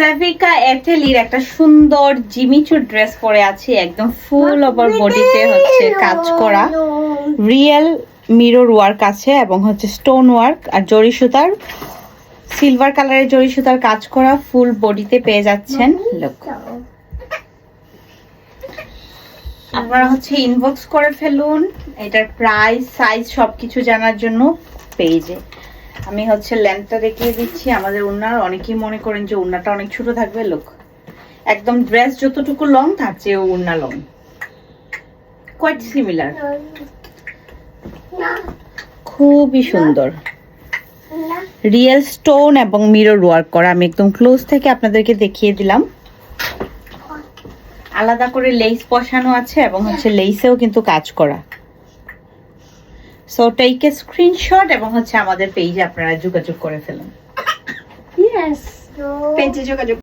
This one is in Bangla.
সাভিকা এটেলির একটা সুন্দর জিমিচু ড্রেস পরে আছি, একদম ফুল ওভার বডিতে হচ্ছে কাজ করা, রিয়েল মিরর ওয়ার্ক আছে এবং হচ্ছে স্টোন ওয়ার্ক আর জরি সুতার, সিলভার কালারের জরি সুতার কাজ করা, ফুল বডিতে পেয়ে যাচ্ছেন। লুক, আপনারা হচ্ছে ইনবক্স করে ফেলুন এটার প্রাইস, সাইজ সবকিছু জানার জন্য পেজে। আমি হচ্ছে লেন্থটা দেখিয়ে দিচ্ছি। আমাদের ওড়নার অনেকেই মনে করেন যে ওড়নাটা অনেক ছোট থাকবে, লুক একদম ড্রেস যতটুকু লং থাকছে ওড়না লং, কোয়াইট সিমিলার, খুবই সুন্দর, রিয়েল স্টোন এবং মিরর ওয়ার্ক করা। আমি একদম ক্লোজ থেকে আপনাদেরকে দেখিয়ে দিলাম। আলাদা করে লেস বসানো আছে এবং হচ্ছে লেসেও কিন্তু কাজ করা। সো টেক এ স্ক্রিনশট এবং হচ্ছে আমাদের পেজে আপনারা যোগাযোগ করে ফেলুন। পেজে যোগাযোগ